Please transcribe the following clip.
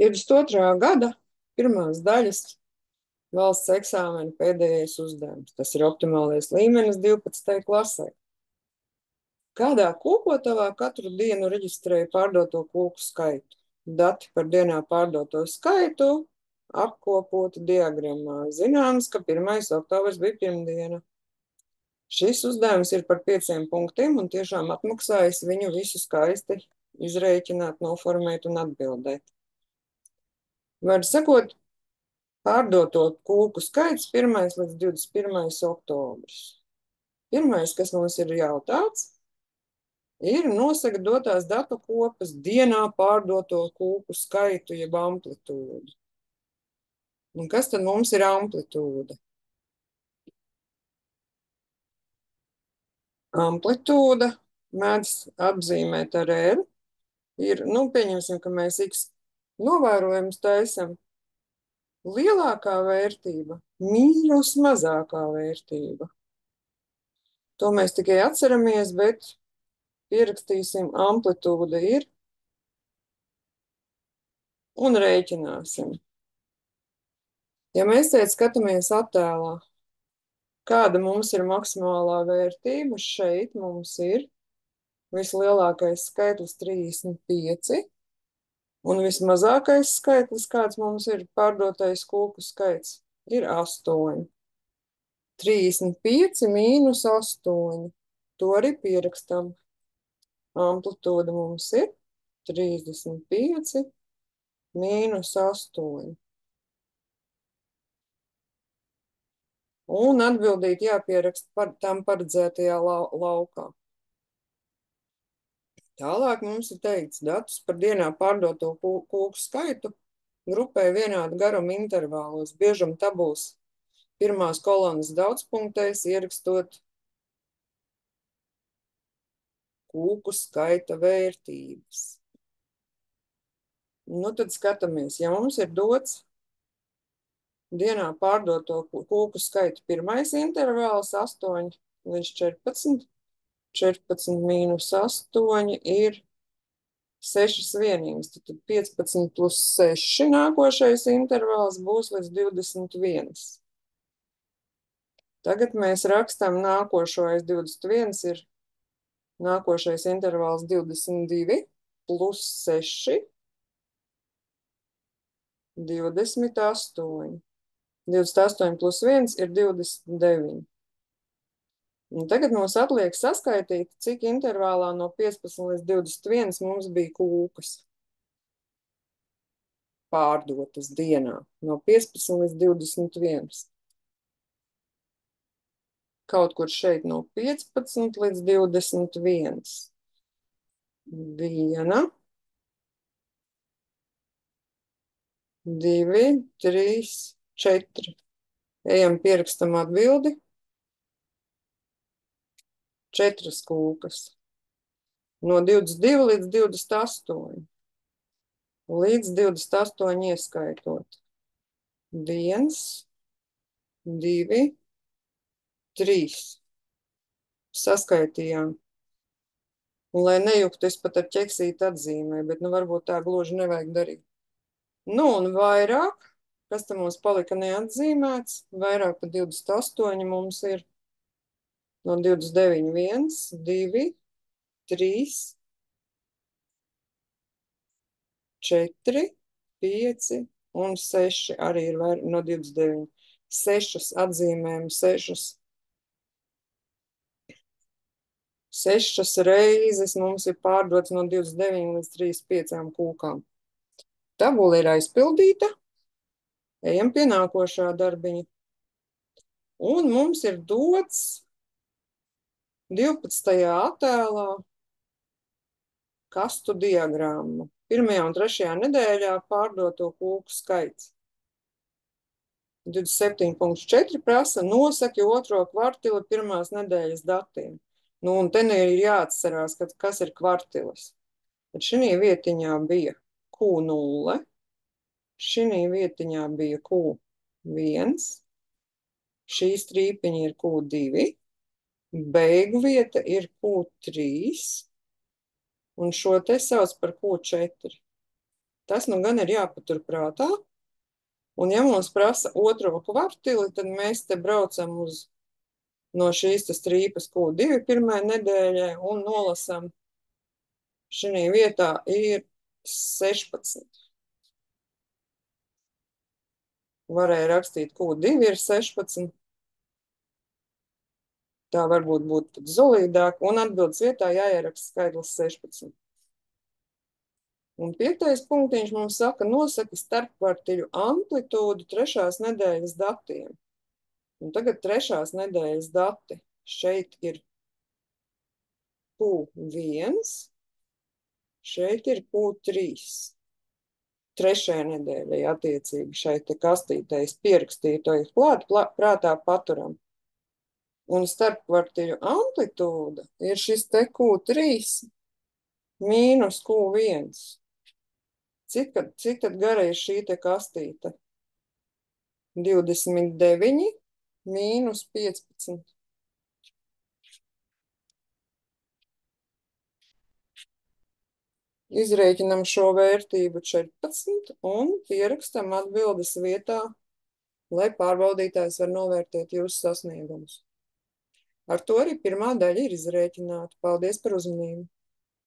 22. gada pirmās daļas valsts eksāmena pēdējais uzdevums. Tas ir optimālais līmenis 12. klasē. Kādā kūpotavā katru dienu reģistrēja pārdoto kūku skaitu? Dati par dienā pārdoto skaitu apkopoti diagrammā. Zināms, ka 1. oktobrs bija pirmdiena. Šis uzdevums ir par 5 punktiem un tiešām atmaksājas viņu visu skaisti izrēķināt, noformēt un atbildēt. Var sakot, pārdoto kūku skaits 1. līdz 21. oktobrs. Pirmais, kas mums ir jautāts, ir nosaka dotās datu kopas dienā pārdoto kūku skaitu jeb amplitūdu. Un kas tad mums ir amplitūda? Amplitūda mēdz apzīmēt ar R. Ir, pieņemsim, ka mēs X novērojums taisam. Lielākā vērtība mīnus mazākā vērtība. To mēs tikai atceramies, bet pierakstīsim amplitūda ir un rēķināsim. Ja mēs teikt skatāmies attēlā, kāda mums ir maksimālā vērtība, šeit mums ir vislielākais skaitlis 35 un vismazākais skaitlis, kāds mums ir pārdotais kūku skaits, ir 8. 35 mīnus 8. To arī pierakstam. Amplitūda mums ir 35 mīnus 8. Un atbildīt jāpieraksta tam paredzētajā laukā. Tālāk mums ir teikts, datus par dienā pārdoto kūku skaitu grupē vienādu garumu intervālos, biežuma tabulas pirmās kolonas daudzpunktēs ierakstot kūku skaita vērtības. Tad skatāmies, ja mums ir dots dienā pārdoto kūku skaitu pirmais intervāls 8 līdz 14, 14 mīnus 8 ir 6 vienības, tad 15 plus 6 nākošais intervāls būs līdz 21. Tagad mēs rakstam nākošais 21 ir nākošais intervāls 22 plus 6, 28. 28 plus 1 ir 29. Un tagad mums atliek saskaitīt, cik intervālā no 15 līdz 21 mums bija kūkas pārdotas dienā. No 15 līdz 21. Kaut kur šeit no 15 līdz 21. 1, 2, 3, 4. Ejam pierakstam atbildi. 4 kūkas. No 22 līdz 28. Līdz 28 ieskaitot. 1, 2, 3. Saskaitījām. Un, lai nejuktu, es pat ar ķeksīti atzīmēju, bet varbūt tā gluži nevajag darīt. Un vairāk, kas te mums palika neatzīmēts, vairāk par 28 mums ir no 29, 1, 2, 3, 4, 5 un 6 arī ir no 29. 6 atzīmēm, 6 reizes mums ir pārdots no 29 līdz 35 kūkām. Tabula ir aizpildīta. Ejam pie nākošā darbiņa. Un mums ir dots 12. attēlā kastu diagramma. 1. un 3. nedēļā pārdoto kūku skaits. 27.4 prasa nosaki 2. kvartila 1. nedēļas datiem. Un te ir jāatcerās, kas ir kvartilis. Tad šī vietiņā bija Q0, šī vietiņā bija Q1, šī strīpiņa ir Q2, beigu vieta ir Q3, un šo te sauc par Q4. Tas nu gan ir jāpatur prātā. Un ja mums prasa otro kvartili, tad mēs te braucam no šīs strīpas Q2 pirmai nedēļai un nolasam šī vietā ir 16. Varēja rakstīt Q2 ir 16. Tā varbūt būtu pat zolīdāk, un atbildes vietā jāieraksta skaitlis 16. Un 5. punktiņš mums saka, nosaka starpkvartiļu amplitūdu 3. nedēļas datiem. Un tagad 3. nedēļas dati. Šeit ir Q1, šeit ir Q3. 3. nedēļai attiecīgi šai te kastītais pierakstītojas klāt, prātā paturam. Un starpkvartiļu amplitūda ir šis te Q3 mīnus Q1. Cik tad gara ir šī te kastīte? 29 mīnus 15. Izrēķinam šo vērtību 14 un pierakstam atbildes vietā, lai pārbaudītājs var novērtēt jūsu sasniegumus. Ar to arī pirmā daļa ir izrēķināta. Paldies par uzmanību!